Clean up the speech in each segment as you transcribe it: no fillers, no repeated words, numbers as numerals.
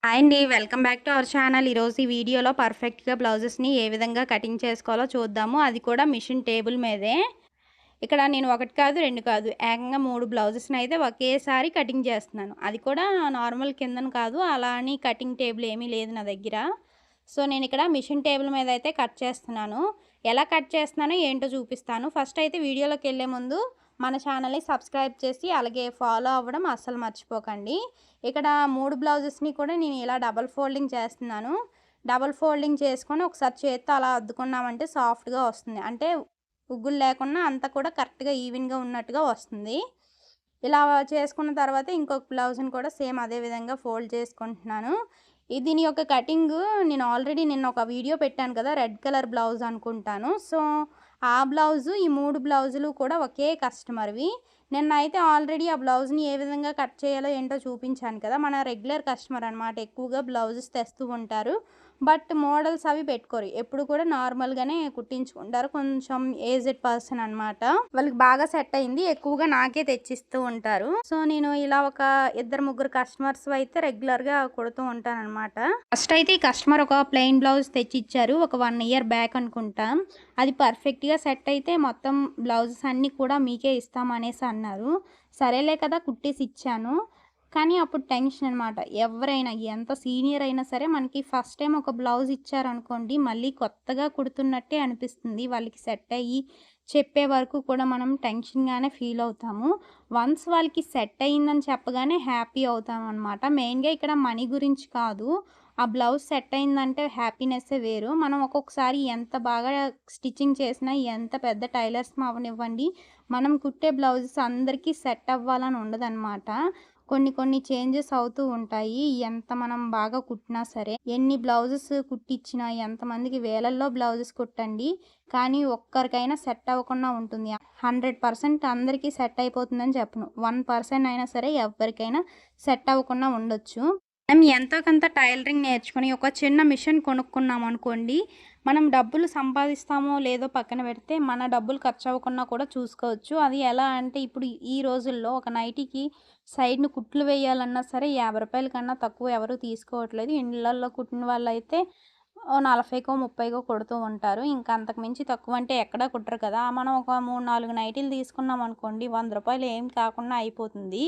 Hi అండి. Welcome back to our channel. ఈరోజు ఈ వీడియోలో పర్ఫెక్ట్‌గా బ్లౌజెస్‌ని ఏ విధంగా కటింగ్ చేసుకోవాలో చూద్దాము. అది కూడా మిషన్ టేబుల్ మీదే. ఇక్కడ నేను 1 కాదు, 2 కాదు, ఏకంగా 3 బ్లౌజెస్‌ని అయితే ఒకేసారి కటింగ్ చేస్తున్నాను. అది కూడా నార్మల్ కిందన కాదు. అలా అని కటింగ్ టేబుల్ ఏమీ లేదు నా దగ్గర. సో, నేనిక్కడ మిషన్ టేబుల్ మీద అయితే కట్ చేస్తున్నాను. ఎలా కట్ చేస్తున్నానో ఏంటో చూపిస్తాను. ఫస్ట్ అయితే వీడియోలోకెళ్ళే ముందు మన ఛానల్‌ని సబ్స్క్రైబ్ చేసి అలాగే ఫాలో అవ్వడం అస్సలు మర్చిపోకండి. ఇక్కడ 3 బ్లౌజెస్‌ని కూడా నేను ఇలా డబుల్ ఫోల్డింగ్ చేస్తున్నాను. డబుల్ ఫోల్డింగ్ చేసుకొని ఒకసారి చేత్తో అలా అద్దుకున్నామంటే సాఫ్ట్‌గా వస్తుంది. అంటే ఉగ్గులు లేకుండా అంతా కూడా కరెక్ట్‌గా ఈవెన్‌గా ఉన్నట్టుగా వస్తుంది. ఇలా చేసుకున్న తర్వాత ఇంకొక బ్లౌజ్‌ని కూడా సేమ్ అదే విధంగా ఫోల్డ్ చేసుకుంటున్నాను. దీని యొక్క కటింగు నేను ఆల్రెడీ నిన్న ఒక వీడియో పెట్టాను కదా! రెడ్ కలర్ బ్లౌజ్ అనుకుంటాను. సో, ఆ బ్లౌజు, ఈ 3 బ్లౌజులు కూడా ఒకే కస్టమర్‌వి. నిన్నయితే ఆల్రెడీ ఆ బ్లౌజ్‌ని ఏ విధంగా కట్ చేయాలో ఏంటో చూపించాను కదా! మన రెగ్యులర్ కస్టమర్ అనమాట. ఎక్కువగా బ్లౌజెస్ తెస్తూ ఉంటారు. బట్ మోడల్స్ అవి పెట్టుకోరు. ఎప్పుడు కూడా నార్మల్‌గానే కుట్టించుకుంటారు. కొంచెం ఏజ్డ్ పర్సన్ అనమాట. వాళ్ళకి బాగా సెట్ అయింది. ఎక్కువగా నాకే తెచ్చిస్తూ ఉంటారు. సో, నేను ఇలా ఒక ఇద్దరు, ముగ్గురు కస్టమర్స్ అయితే రెగ్యులర్‌గా కుడుతూ ఉంటాననమాట. ఫస్ట్ అయితే ఈ కస్టమర్ ఒక ప్లెయిన్ బ్లౌజ్ తెచ్చిచ్చారు. ఒక 1 ఇయర్ బ్యాక్ అనుకుంటా. అది పర్ఫెక్ట్‌గా సెట్ అయితే మొత్తం బ్లౌజెస్ అన్నీ కూడా మీకే ఇస్తాం అనేసి అన్నారు. సరేలే కదా కుట్టేసి ఇచ్చాను. కానీ అప్పుడు టెన్షన్ అనమాట. ఎవరైనా ఎంత సీనియర్ అయినా సరే మనకి ఫస్ట్ టైమ్ ఒక బ్లౌజ్ ఇచ్చారనుకోండి, మళ్ళీ కొత్తగా కుడుతున్నట్టే అనిపిస్తుంది. వాళ్ళకి సెట్ అయ్యి చెప్పే వరకు కూడా మనం టెన్షన్‌గానే ఫీల్ అవుతాము. వన్స్ వాళ్ళకి సెట్ అయిందని చెప్పగానే హ్యాపీ అవుతామనమాట. మెయిన్‌గా ఇక్కడ మనీ గురించి కాదు. ఆ బ్లౌజ్ సెట్ అయిందంటే హ్యాపీనెస్సే వేరు. మనం ఒక్కొక్కసారి ఎంత బాగా స్టిచ్చింగ్ చేసినా, ఎంత పెద్ద టైలర్స్‌ని అవ్వనివ్వండి, మనం కుట్టే బ్లౌజెస్ అందరికీ సెట్ అవ్వాలని ఉండదనమాట. కొన్ని కొన్ని చేంజెస్ అవుతూ ఉంటాయి. ఎంత మనం బాగా కుట్టినా సరే. ఎన్ని బ్లౌజెస్ కుట్టిచ్చినా, ఎంతమందికి వేలల్లో బ్లౌజెస్ కుట్టండి. కానీ ఒక్కరికైనా సెట్ అవ్వకుండా ఉంటుంది. 100% అందరికీ సెట్ అయిపోతుందని చెప్పను. 1% అయినా సరే ఎవ్వరికైనా సెట్ అవ్వకుండా ఉండొచ్చు. మనం ఎంతో కొంత టైలరింగ్ నేర్చుకొని ఒక చిన్న మిషన్ కొనుక్కున్నామనుకోండి, మనం డబ్బులు సంపాదిస్తామో లేదో పక్కన పెడితే, మన డబ్బులు ఖర్చవ్వకుండా కూడా చూసుకోవచ్చు. అది ఎలా అంటే ఇప్పుడు ఈ రోజుల్లో ఒక నైటీకి సైడ్‌న కుట్లు వేయాలన్నా సరే రూ. 50 కన్నా తక్కువ ఎవరు తీసుకోవట్లేదు. ఇళ్ళల్లో కుట్టిన వాళ్ళైతే ఓ 40కో, 30కో కొడుతూ ఉంటారు. ఇంకా అంతకు మించి తక్కువంటే ఎక్కడా కుట్టరు కదా! మనం ఒక 3, 4 నైటీలు తీసుకున్నామనుకోండి, రూ. 100 ఏం కాకుండా అయిపోతుంది.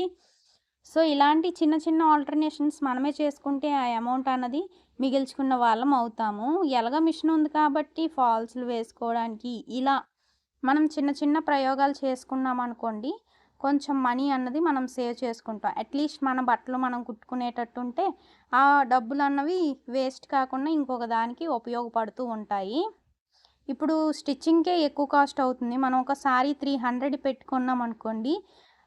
సో, ఇలాంటి చిన్న చిన్న ఆల్టర్‌నేషన్స్ మనమే చేసుకుంటే ఆ అమౌంట్ అన్నది మిగిల్చుకున్న వాళ్ళం అవుతాము. ఎలాగో మిషన్ ఉంది కాబట్టి ఫాల్స్‌లు వేసుకోవడానికి ఇలా మనం చిన్న చిన్న ప్రయోగాలు చేసుకున్నామనుకోండి, కొంచెం మనీ అన్నది మనం సేవ్ చేసుకుంటాం. అట్‌లీస్ట్ మన బట్టలు మనం కుట్టుకునేటట్టుంటే, ఆ డబ్బులన్నవి వేస్ట్ కాకుండా ఇంకొక దానికి ఉపయోగపడుతూ ఉంటాయి. ఇప్పుడు స్టిచ్చింగ్‌కే ఎక్కువ కాస్ట్ అవుతుంది. మనం ఒక సారీ 300 పెట్టుకున్నామనుకోండి,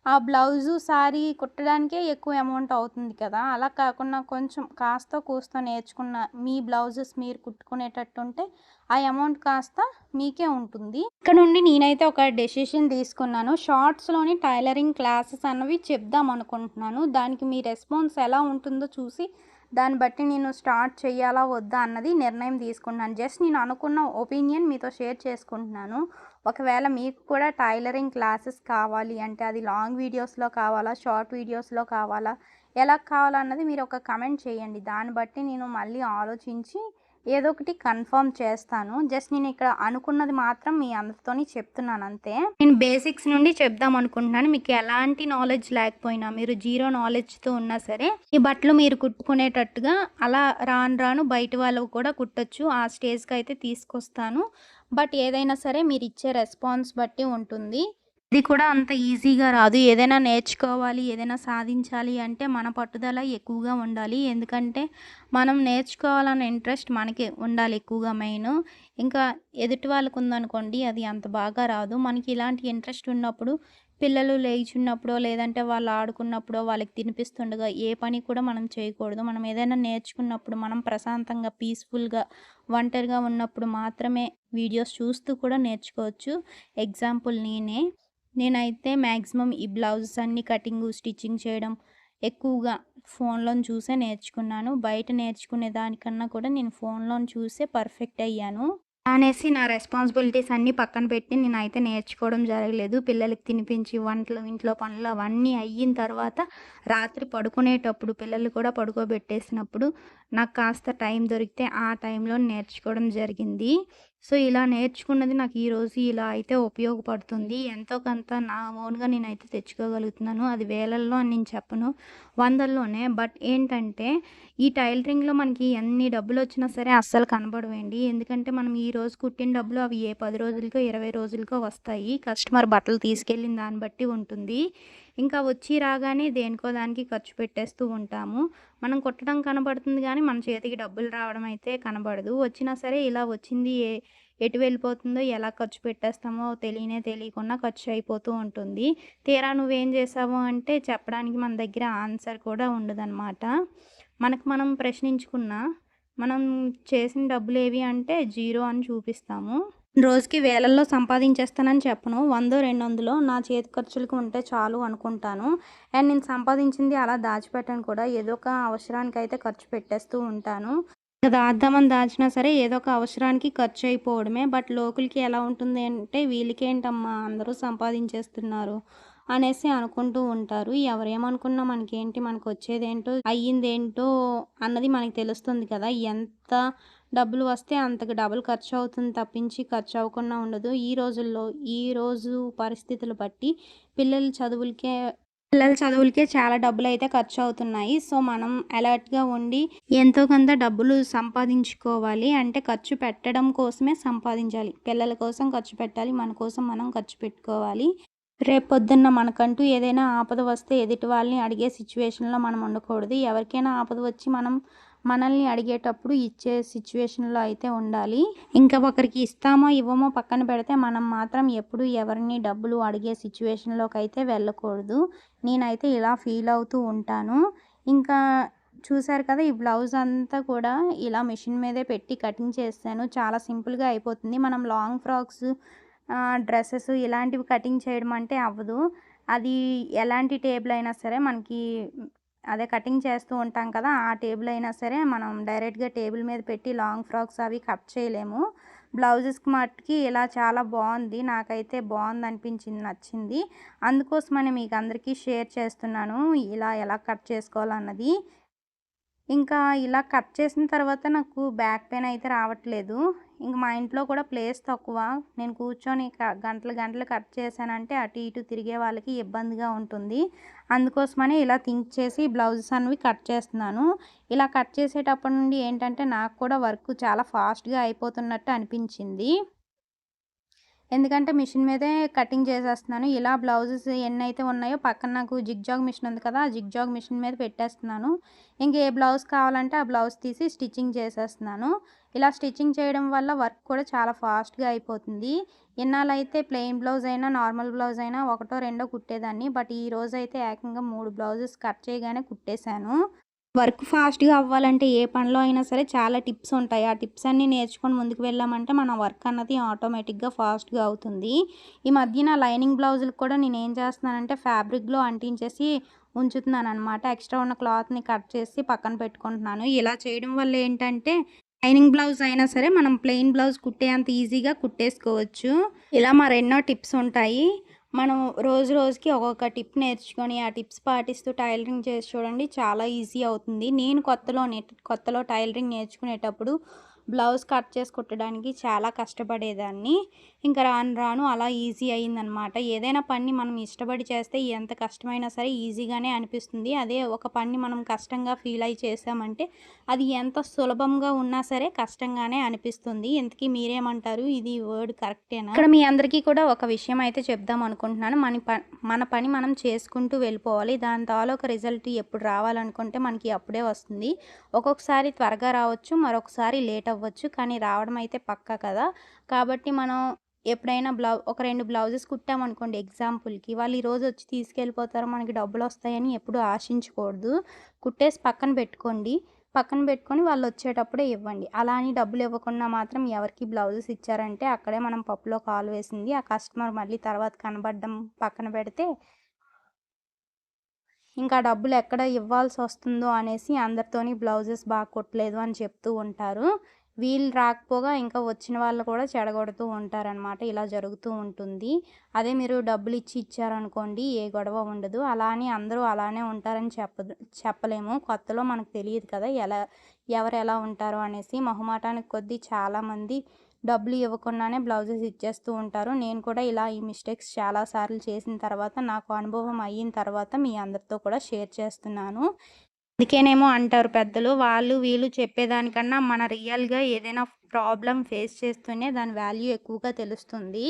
ఆ బ్లౌజు, సారీ కుట్టడానికే ఎక్కువ అమౌంట్ అవుతుంది కదా! అలా కాకుండా కొంచెం కాస్తో కూస్తో నేర్చుకున్న మీ బ్లౌజెస్ మీరు కుట్టుకునేటట్టుంటే, ఆ అమౌంట్ కాస్త మీకే ఉంటుంది. ఇక్కడ నుండి నేనైతే ఒక డెసిషన్ తీసుకున్నాను. షార్ట్స్‌లోని టైలరింగ్ క్లాసెస్ అన్నవి చెప్దామనుకుంటున్నాను. దానికి మీ రెస్పాన్స్ ఎలా ఉంటుందో చూసి దాన్ని బట్టి నేను స్టార్ట్ చేయాలా? వద్దా? అన్నది నిర్ణయం తీసుకున్నాను. జస్ట్ నేను అనుకున్న ఒపీనియన్ మీతో షేర్ చేసుకుంటున్నాను. ఒకవేళ మీకు కూడా టైలరింగ్ క్లాసెస్ కావాలి అంటే అది లాంగ్ వీడియోస్‌లో కావాలా? షార్ట్ వీడియోస్‌లో కావాలా? ఎలా కావాలన్నది మీరు ఒక కమెంట్ చేయండి. దాన్ని బట్టి నేను మళ్ళీ ఆలోచించి ఏదో ఒకటి కన్ఫర్మ్ చేస్తాను. జస్ట్ నేను ఇక్కడ అనుకున్నది మాత్రం మీ అందరితోని చెప్తున్నాను అంతే. నేను బేసిక్స్ నుండి చెప్దాం అనుకుంటున్నాను. మీకు ఎలాంటి నాలెడ్జ్ లేకపోయినా, మీరు జీరో నాలెడ్జ్‌తో ఉన్నా సరే, ఈ బట్టలు మీరు కుట్టుకునేటట్టుగా అలా రాను రాను బయట వాళ్ళవి కూడా కుట్టొచ్చు. ఆ స్టేజ్‌కైతే తీసుకొస్తాను. బట్ ఏదైనా సరే మీరిచ్చే రెస్పాన్స్ బట్టి ఉంటుంది. ఇది కూడా అంత ఈజీగా రాదు. ఏదైనా నేర్చుకోవాలి, ఏదైనా సాధించాలి అంటే మన పట్టుదల ఎక్కువగా ఉండాలి. ఎందుకంటే మనం నేర్చుకోవాలన్న ఇంట్రెస్ట్ మనకి ఉండాలి ఎక్కువగా మెయిను. ఇంకా ఎదుటి వాళ్ళకుందనుకోండి అది అంత బాగా రాదు. మనకి ఇలాంటి ఇంట్రెస్ట్ ఉన్నప్పుడు పిల్లలు లేచున్నప్పుడో, లేదంటే వాళ్ళు ఆడుకున్నప్పుడో వాళ్ళకి తినిపిస్తుండగా ఏ పని కూడా మనం చేయకూడదు. మనం ఏదైనా నేర్చుకున్నప్పుడు మనం ప్రశాంతంగా, పీస్‌ఫుల్‌గా, ఒంటరిగా ఉన్నప్పుడు మాత్రమే వీడియోస్ చూస్తూ కూడా నేర్చుకోవచ్చు. ఎగ్జాంపుల్ నేనే. నేనైతే మాక్సిమం ఈ బ్లౌజెస్ అన్నీ కటింగు, స్టిచ్చింగ్ చేయడం ఎక్కువగా ఫోన్‌లోని చూసే నేర్చుకున్నాను. బయట నేర్చుకునే దానికన్నా కూడా నేను ఫోన్‌లోని చూసే పర్ఫెక్ట్ అయ్యాను. అనేసి నా రెస్పాన్సిబిలిటీస్ అన్నీ పక్కన పెట్టి నేనైతే నేర్చుకోవడం జరగలేదు. పిల్లలకి తినిపించి వంటలు, ఇంట్లో పనులు అవన్నీ అయిన తర్వాత రాత్రి పడుకునేటప్పుడు పిల్లలు కూడా పడుకోబెట్టేసినప్పుడు నాకు కాస్త టైం దొరికితే ఆ టైంలో నేర్చుకోవడం జరిగింది. సో, ఇలా నేర్చుకున్నది నాకు ఈరోజు ఇలా అయితే ఉపయోగపడుతుంది. ఎంతో కొంత నా ఓన్‌గా నేనైతే తెచ్చుకోగలుగుతున్నాను. అది వేలల్లో అని నేను చెప్పను, వందల్లోనే. బట్ ఏంటంటే ఈ టైలరింగ్‌లో మనకి ఎన్ని డబ్బులొచ్చినా సరే అస్సలు కనబడవండి. ఎందుకంటే మనం ఈరోజు కుట్టిన డబ్బులు అవి ఏ 10 రోజులకో, 20 రోజులకో వస్తాయి. కస్టమర్ బట్టలు తీసుకెళ్ళిన దాన్ని బట్టి ఉంటుంది. ఇంకా వచ్చి రాగానే దేనికో దానికి ఖర్చు పెట్టేస్తూ ఉంటాము. మనం కుట్టడం కనబడుతుంది గానీ, మన చేతికి డబ్బులు రావడం అయితే కనబడదు. వచ్చినా సరే ఇలా వచ్చింది ఎటు వెళ్ళిపోతుందో, ఎలా ఖర్చు పెట్టేస్తామో తెలియకుండా ఖర్చు అయిపోతూ ఉంటుంది. తీరా నువ్వేం చేశావు అంటే చెప్పడానికి మన దగ్గర ఆన్సర్ కూడా ఉండదనమాట. మనకు మనం ప్రశ్నించుకున్నా, మనం చేసిన డబ్బులేవి అంటే జీరో అని చూపిస్తాము. రోజుకి వేలల్లో సంపాదించేస్తానని చెప్పను. 100, 200 నా చేతి ఖర్చులకు ఉంటే చాలు అనుకుంటాను. అండ్ నేను సంపాదించింది అలా దాచిపెట్టను కూడా. ఏదో ఒక అవసరానికైతే ఖర్చు పెట్టేస్తూ ఉంటాను. దాద్దామని దాచినా సరే ఏదో ఒక అవసరానికి ఖర్చు అయిపోవడమే. బట్ లోకులకి ఎలా ఉంటుంది అంటే వీళ్ళకేంటమ్మా అందరూ సంపాదించేస్తున్నారు అనేసి అనుకుంటూ ఉంటారు. ఎవరేమనుకున్నా మనకేంటి, మనకొచ్చేదేంటో, అయ్యిందేంటో అన్నది మనకు తెలుస్తుంది కదా! ఎంత డబ్బులు వస్తే అంతకు డబుల్ ఖర్చు అవుతుంది తప్పించి ఖర్చు అవ్వకుండా ఉండదు. ఈ రోజుల్లో, ఈ రోజు పరిస్థితులు బట్టి పిల్లల చదువులకే పిల్లల చదువులకే చాలా డబ్బులైతే ఖర్చవుతున్నాయి. సో, మనం అలర్ట్‌గా ఉండి ఎంతో కొంత డబ్బులు సంపాదించుకోవాలి. అంటే ఖర్చు పెట్టడం కోసమే సంపాదించాలి. పిల్లల కోసం ఖర్చు పెట్టాలి. మన కోసం మనం ఖర్చు పెట్టుకోవాలి. రేపొద్దున్న మనకంటూ ఏదైనా ఆపద వస్తే ఎదుటి వాళ్ళని అడిగే సిచ్యువేషన్‌లో మనం ఉండకూడదు. ఎవరికైనా ఆపద వచ్చి మనల్ని అడిగేటప్పుడు ఇచ్చే సిచ్యువేషన్‌లో అయితే ఉండాలి. ఇంకా ఒకరికి ఇస్తామో, ఇవ్వమో పక్కన పెడితే మనం మాత్రం ఎప్పుడు ఎవరిని డబ్బులు అడిగే సిచ్యువేషన్‌లోకైతే వెళ్ళకూడదు. నేనైతే ఇలా ఫీల్ అవుతూ ఉంటాను. ఇంకా చూసారు కదా! ఈ బ్లౌజ్ అంతా కూడా ఇలా మిషన్ మీదే పెట్టి కటింగ్ చేశాను. చాలా సింపుల్‌గా అయిపోతుంది. మనం లాంగ్ ఫ్రాక్స్, డ్రెసెస్ ఇలాంటివి కటింగ్ చేయడం అంటే అవ్వదు. అది ఎలాంటి టేబుల్ అయినా సరే మనకి అదే కటింగ్ చేస్తూ ఉంటాం కదా! ఆ టేబుల్ అయినా సరే మనం డైరెక్ట్‌గా టేబుల్ మీద పెట్టి లాంగ్ ఫ్రాక్స్ అవి కట్ చేయలేము. బ్లౌజెస్‌కి మట్టుకి ఇలా చాలా బావుంది. నాకైతే బావుందనిపించింది, నచ్చింది. అందుకోసమని మీకు అందరికీ షేర్ చేస్తున్నాను. ఇలా ఎలా కట్ చేసుకోవాలన్నది. ఇంకా ఇలా కట్ చేసిన తర్వాత నాకు బ్యాక్ పెయిన్ అయితే రావట్లేదు. ఇంక మా ఇంట్లో కూడా ప్లేస్ తక్కువ. నేను కూర్చొని గంటలు గంటలు కట్ చేశానంటే అటు ఇటు తిరిగే వాళ్ళకి ఇబ్బందిగా ఉంటుంది. అందుకోసమని ఇలా థింక్ చేసి బ్లౌజెస్ అనేవి కట్ చేస్తున్నాను. ఇలా కట్ చేసేటప్పటి నుండి ఏంటంటే నాకు కూడా వర్క్ చాలా ఫాస్ట్‌గా అయిపోతున్నట్టు అనిపించింది. ఎందుకంటే మిషన్ మీదే కటింగ్ చేసేస్తున్నాను. ఇలా బ్లౌజెస్ ఎన్నైతే ఉన్నాయో పక్కన నాకు జిగ్‌జాగ్ మిషన్ ఉంది కదా! ఆ జిగ్‌జాగ్ మిషన్ మీద పెట్టేస్తున్నాను. ఇంక ఏ బ్లౌజ్ కావాలంటే ఆ బ్లౌజ్ తీసి స్టిచ్చింగ్ చేసేస్తున్నాను. ఇలా స్టిచ్చింగ్ చేయడం వల్ల వర్క్ కూడా చాలా ఫాస్ట్‌గా అయిపోతుంది. ఇన్నాళ్ళైతే ప్లెయిన్ బ్లౌజ్ అయినా, నార్మల్ బ్లౌజ్ అయినా ఒకటో, రెండో కుట్టేదాన్ని. బట్ ఈ రోజైతే ఏకంగా 3 బ్లౌజెస్ కట్ చేయగానే కుట్టేశాను. వర్క్ ఫాస్ట్‌గా అవ్వాలంటే ఏ పనిలో అయినా సరే చాలా టిప్స్ ఉంటాయి. ఆ టిప్స్ అన్నీ నేర్చుకొని ముందుకు వెళ్ళామంటే మన వర్క్ అన్నది ఆటోమేటిక్‌గా ఫాస్ట్‌గా అవుతుంది. ఈ మధ్యన లైనింగ్ బ్లౌజులకు కూడా నేనేం చేస్తున్నానంటే ఫ్యాబ్రిక్‌లో అంటించేసి ఉంచుతున్నాననమాట. ఎక్స్ట్రా ఉన్న క్లాత్‌ని కట్ చేసి పక్కన పెట్టుకుంటున్నాను. ఇలా చేయడం వల్ల ఏంటంటే లైనింగ్ బ్లౌజ్ అయినా సరే మనం ప్లెయిన్ బ్లౌజ్ కుట్టేంత ఈజీగా కుట్టేసుకోవచ్చు. ఇలా మరెన్నో టిప్స్ ఉంటాయి. మనం రోజు రోజుకి ఒక్కొక్క టిప్ నేర్చుకొని, ఆ టిప్స్ పాటిస్తూ టైలరింగ్ చేసి చూడండి, చాలా ఈజీ అవుతుంది. నేను కొత్తలో టైలరింగ్ నేర్చుకునేటప్పుడు బ్లౌజ్ కట్ చేసి కుట్టడానికి చాలా కష్టపడేదాన్ని. ఇంకా రాను రాను అలా ఈజీ అయిందనమాట. ఏదైనా పనిని మనం ఇష్టపడి చేస్తే ఎంత కష్టమైనా సరే ఈజీగానే అనిపిస్తుంది. అదే ఒక పనిని మనం కష్టంగా ఫీల్ అయ్యి చేసామంటే అది ఎంత సులభంగా ఉన్నా సరే కష్టంగానే అనిపిస్తుంది. ఇంతకీ మీరేమంటారు? ఇది వర్డ్ కరెక్టేనా? ఇక్కడ మీ అందరికీ కూడా ఒక విషయం అయితే చెప్దాం అనుకుంటున్నాను. మన పని మనం చేసుకుంటూ వెళ్ళిపోవాలి. దాని తాలూకా రిజల్ట్ ఎప్పుడు రావాలనుకుంటే మనకి అప్పుడే వస్తుంది. ఒక్కొక్కసారి త్వరగా రావచ్చు, మరొకసారి లేట్ అవ్వచ్చు. కానీ రావడం అయితే పక్కా కదా! కాబట్టి మనం ఎప్పుడైనా ఒక 2 బ్లౌజెస్ కుట్టామనుకోండి ఎగ్జాంపుల్‌కి, వాళ్ళు ఈరోజు వచ్చి తీసుకెళ్ళిపోతారు, మనకి డబ్బులొస్తాయని ఎప్పుడూ ఆశించకూడదు. కుట్టేసి పక్కన పెట్టుకోండి. పక్కన పెట్టుకొని వాళ్ళొచ్చేటప్పుడే ఇవ్వండి. అలా అని డబ్బులివ్వకుండా మాత్రం ఎవరికి బ్లౌజెస్ ఇచ్చారంటే అక్కడే మనం పప్పులో కాలు వేసింది. ఆ కస్టమర్ మళ్ళీ తర్వాత కనబడడం పక్కన పెడితే, ఇంకా డబ్బులు ఎక్కడ ఇవ్వాల్సొస్తుందో అనేసి అందరితోని బ్లౌజెస్ బాగా కుట్టలేదు అని చెప్తూ ఉంటారు. వీళ్ళు రాకపోగా ఇంకా వచ్చిన వాళ్ళు కూడా చెడగొడుతూ ఉంటారనమాట. ఇలా జరుగుతూ ఉంటుంది. అదే మీరు డబ్బులిచ్చి ఇచ్చారనుకోండి ఏ గొడవ ఉండదు. అలా అని అందరూ అలానే ఉంటారని చెప్పలేము. కొత్తలో మనకు తెలియదు కదా! ఎవరెలా ఉంటారో అనేసి. మొహమాటానికి కొద్దీ చాలామంది డబ్బులు ఇవ్వకుండానే బ్లౌజెస్ ఇచ్చేస్తూ ఉంటారు. నేను కూడా ఇలా ఈ మిస్టేక్స్ చాలా సార్లు చేసిన తర్వాత నాకు అనుభవం అయిన తర్వాత మీ అందరితో కూడా షేర్ చేస్తున్నాను. అందుకేనేమో అంటారు పెద్దలు, వాళ్ళు వీళ్ళు చెప్పేదానికన్నా మన రియల్‌గా ఏదైనా ప్రాబ్లమ్ ఫేస్ చేస్తూనే దాని వాల్యూ ఎక్కువగా తెలుస్తుంది.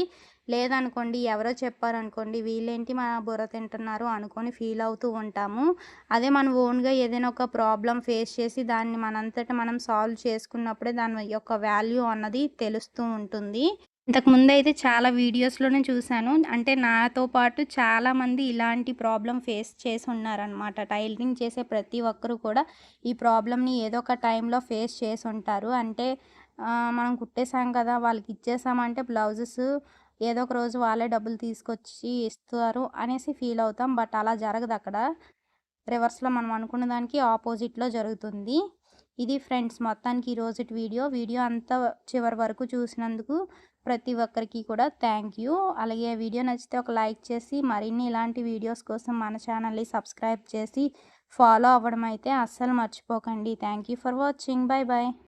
లేదనుకోండి ఎవరో చెప్పారనుకోండి, వీళ్ళేంటి మన బుర్ర తింటున్నారు అనుకోని ఫీల్ అవుతూ ఉంటాము. అదే మనం ఓన్‌గా ఏదైనా ఒక ప్రాబ్లమ్ ఫేస్ చేసి దాన్ని మనంతట మనం సాల్వ్ చేసుకున్నప్పుడే దాని యొక్క వాల్యూ అన్నది తెలుస్తూ ఉంటుంది. ఇంతకుముందయితే చాలా వీడియోస్‌లోనే చూశాను. అంటే నాతో పాటు చాలామంది ఇలాంటి ప్రాబ్లమ్ ఫేస్ చేసున్నారనమాట. టైలరింగ్ చేసే ప్రతి ఒక్కరు కూడా ఈ ప్రాబ్లమ్‌ని ఏదో ఒక టైంలో ఫేస్ చేసుంటారు. అంటే మనం కుట్టేసాం కదా! వాళ్ళకిచ్చేసామంటే బ్లౌజెస్ ఏదో ఒక రోజు వాళ్ళే డబ్బులు తీసుకొచ్చి ఇస్తారు అనేసి ఫీల్ అవుతాం. బట్ అలా జరగదక్కడ. రివర్స్‌లో మనం అనుకున్న దానికి ఆపోజిట్‌లో జరుగుతుంది. ఇది ఫ్రెండ్స్ మొత్తానికి ఈరోజుటి వీడియో. వీడియో అంతా చివరి వరకు చూసినందుకు ప్రతి ఒక్కరికి కూడా థ్యాంక్ యూ. అలాగే వీడియో నచ్చితే ఒక లైక్ చేసి మరిన్ని ఇలాంటి వీడియోస్ కోసం మన ఛానల్‌ని సబ్స్క్రైబ్ చేసి ఫాలో అవ్వడం అయితే అస్సలు మర్చిపోకండి. Thank you for watching. By by.